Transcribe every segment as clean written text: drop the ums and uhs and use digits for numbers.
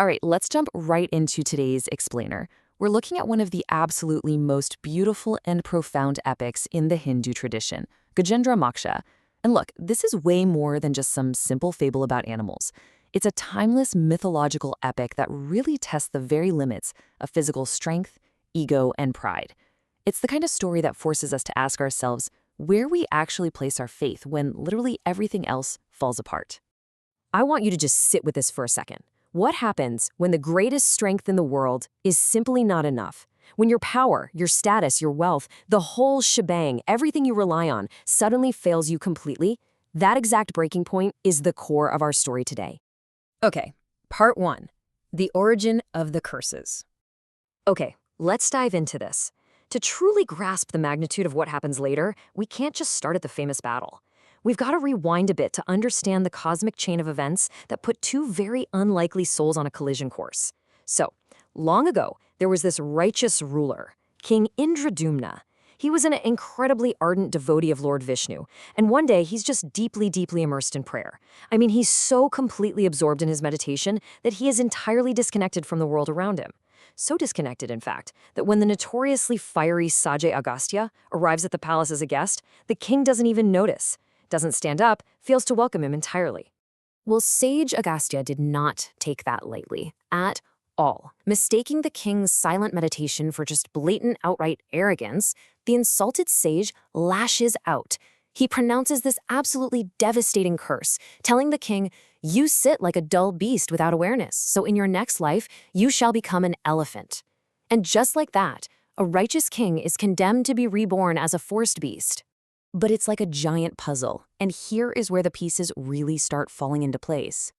All right, let's jump right into today's explainer. We're looking at one of the absolutely most beautiful and profound epics in the Hindu tradition, Gajendra Moksha. And look, this is way more than just some simple fable about animals. It's a timeless mythological epic that really tests the very limits of physical strength, ego, and pride. It's the kind of story that forces us to ask ourselves where we actually place our faith when literally everything else falls apart. I want you to just sit with this for a second. What happens when the greatest strength in the world is simply not enough? When your power, your status, your wealth, the whole shebang, everything you rely on, suddenly fails you completely? That exact breaking point is the core of our story today. Okay, part 1. The origin of the curses. Okay, let's dive into this. To truly grasp the magnitude of what happens later, we can't just start at the famous battle. We've got to rewind a bit to understand the cosmic chain of events that put two very unlikely souls on a collision course. So, long ago, there was this righteous ruler, King Indradyumna. He was an incredibly ardent devotee of Lord Vishnu, and one day he's just deeply, deeply immersed in prayer. I mean, he's so completely absorbed in his meditation that he is entirely disconnected from the world around him. So disconnected, in fact, that when the notoriously fiery Sage Agastya arrives at the palace as a guest, the king doesn't even notice. Doesn't stand up, fails to welcome him entirely. Well, Sage Agastya did not take that lightly, at all. Mistaking the king's silent meditation for just blatant, outright arrogance, the insulted sage lashes out. He pronounces this absolutely devastating curse, telling the king, "You sit like a dull beast without awareness, so in your next life, you shall become an elephant." And just like that, a righteous king is condemned to be reborn as a forest beast. But it's like a giant puzzle, and here is where the pieces really start falling into place.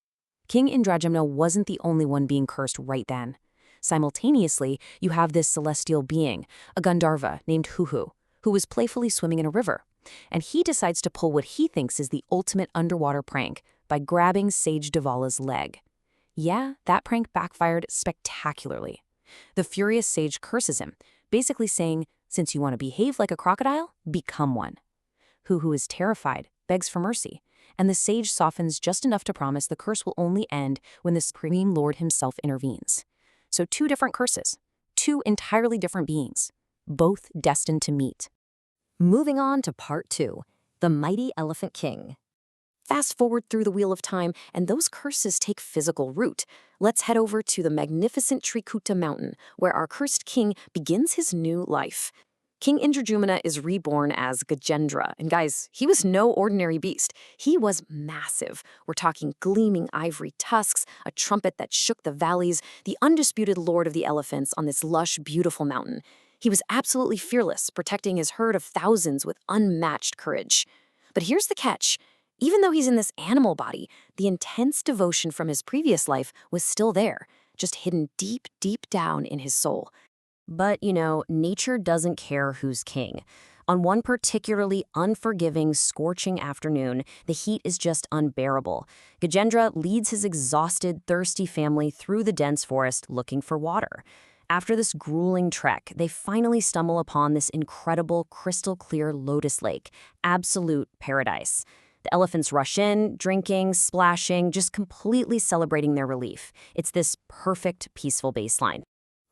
King Indradyumna wasn't the only one being cursed right then. Simultaneously, you have this celestial being, a Gandharva named Huhu, who was playfully swimming in a river. And he decides to pull what he thinks is the ultimate underwater prank by grabbing Sage Devala's leg. Yeah, that prank backfired spectacularly. The furious sage curses him, basically saying, "Since you want to behave like a crocodile, become one." Huhu is terrified, begs for mercy, and the sage softens just enough to promise the curse will only end when the Supreme Lord himself intervenes. So 2 different curses, 2 entirely different beings, both destined to meet. Moving on to part 2, the mighty Elephant King. Fast forward through the wheel of time, and those curses take physical root. Let's head over to the magnificent Trikuta mountain, where our cursed king begins his new life. King Indradyumna is reborn as Gajendra, and guys, he was no ordinary beast. He was massive. We're talking gleaming ivory tusks, a trumpet that shook the valleys, the undisputed lord of the elephants on this lush, beautiful mountain. He was absolutely fearless, protecting his herd of thousands with unmatched courage. But here's the catch. Even though he's in this animal body, the intense devotion from his previous life was still there, just hidden deep, deep down in his soul. But, nature doesn't care who's king. On one particularly unforgiving, scorching afternoon, the heat is just unbearable. Gajendra leads his exhausted, thirsty family through the dense forest looking for water. After this grueling trek, they finally stumble upon this incredible, crystal-clear lotus lake, absolute paradise. The elephants rush in, drinking, splashing, just completely celebrating their relief. It's this perfect, peaceful baseline.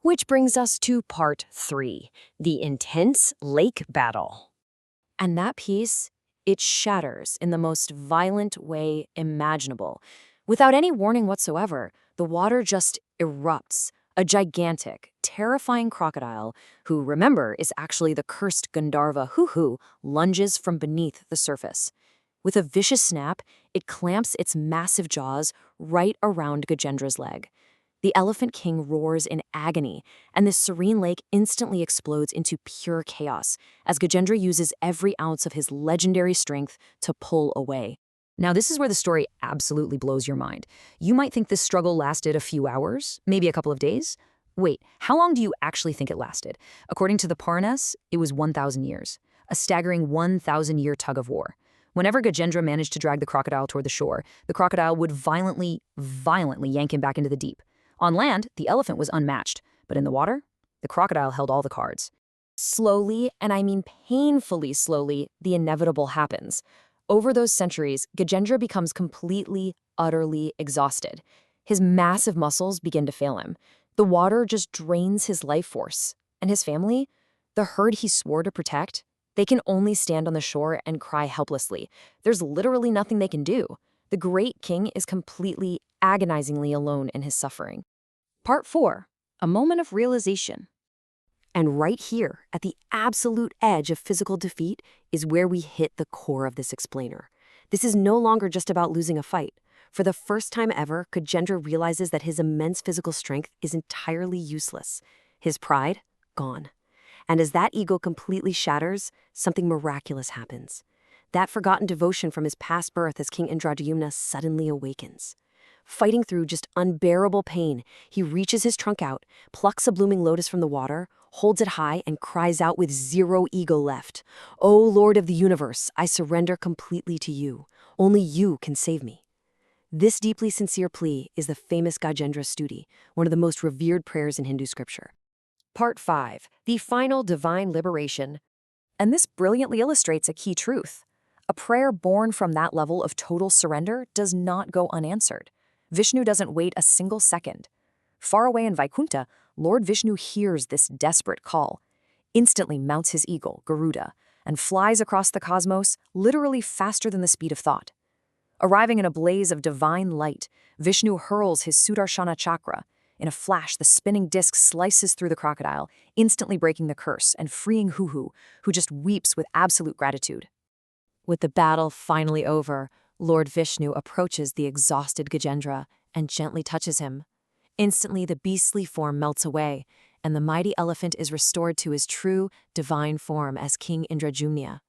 Which brings us to part 3, the intense lake battle. And that piece, it shatters in the most violent way imaginable. Without any warning whatsoever, the water just erupts. A gigantic, terrifying crocodile, who, remember, is actually the cursed Gandharva Huhu, lunges from beneath the surface. With a vicious snap, it clamps its massive jaws right around Gajendra's leg. The Elephant King roars in agony, and this serene lake instantly explodes into pure chaos as Gajendra uses every ounce of his legendary strength to pull away. Now, this is where the story absolutely blows your mind. You might think this struggle lasted a few hours, maybe a couple of days. Wait, how long do you actually think it lasted? According to the Puranas, it was 1,000 years, a staggering 1,000-year tug of war. Whenever Gajendra managed to drag the crocodile toward the shore, the crocodile would violently yank him back into the deep. On land, the elephant was unmatched, but in the water, the crocodile held all the cards. Slowly, and I mean painfully slowly, the inevitable happens. Over those centuries, Gajendra becomes completely, utterly exhausted. His massive muscles begin to fail him. The water just drains his life force. And his family, the herd he swore to protect, they can only stand on the shore and cry helplessly. There's literally nothing they can do. The great king is completely, agonizingly alone in his suffering. Part 4. A moment of realization. And right here, at the absolute edge of physical defeat, is where we hit the core of this explainer. This is no longer just about losing a fight. For the first time ever, Gajendra realizes that his immense physical strength is entirely useless. His pride, gone. And as that ego completely shatters, something miraculous happens. That forgotten devotion from his past birth as King Indradyumna suddenly awakens. Fighting through just unbearable pain, he reaches his trunk out, plucks a blooming lotus from the water, holds it high, and cries out with zero ego left, "O Lord of the universe, I surrender completely to you. Only you can save me." This deeply sincere plea is the famous Gajendra Stuti, one of the most revered prayers in Hindu scripture. Part 5. The final divine liberation. And this brilliantly illustrates a key truth. A prayer born from that level of total surrender does not go unanswered. Vishnu doesn't wait a single second. Far away in Vaikuntha, Lord Vishnu hears this desperate call, instantly mounts his eagle, Garuda, and flies across the cosmos, literally faster than the speed of thought. Arriving in a blaze of divine light, Vishnu hurls his Sudarshana Chakra. In a flash, the spinning disc slices through the crocodile, instantly breaking the curse and freeing Huhu, who just weeps with absolute gratitude. With the battle finally over, Lord Vishnu approaches the exhausted Gajendra and gently touches him. Instantly, the beastly form melts away, and the mighty elephant is restored to his true, divine form as King Indradyumna.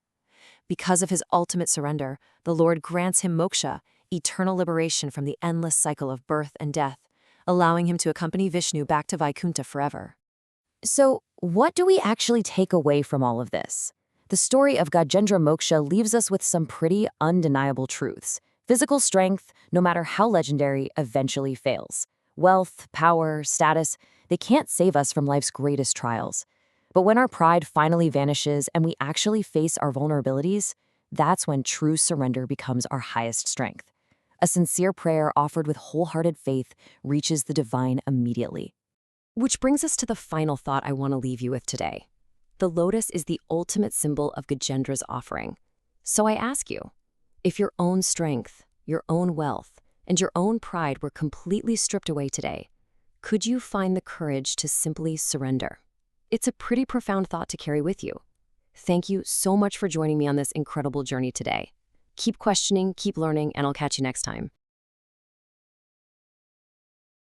Because of his ultimate surrender, the Lord grants him moksha, eternal liberation from the endless cycle of birth and death, allowing him to accompany Vishnu back to Vaikuntha forever. So, what do we actually take away from all of this? The story of Gajendra Moksha leaves us with some pretty undeniable truths. Physical strength, no matter how legendary, eventually fails. Wealth, power, status, they can't save us from life's greatest trials. But when our pride finally vanishes and we actually face our vulnerabilities, that's when true surrender becomes our highest strength. A sincere prayer offered with wholehearted faith reaches the divine immediately. Which brings us to the final thought I want to leave you with today. The lotus is the ultimate symbol of Gajendra's offering. So I ask you, if your own strength, your own wealth, and your own pride were completely stripped away today, could you find the courage to simply surrender? It's a pretty profound thought to carry with you. Thank you so much for joining me on this incredible journey today. Keep questioning, keep learning, and I'll catch you next time.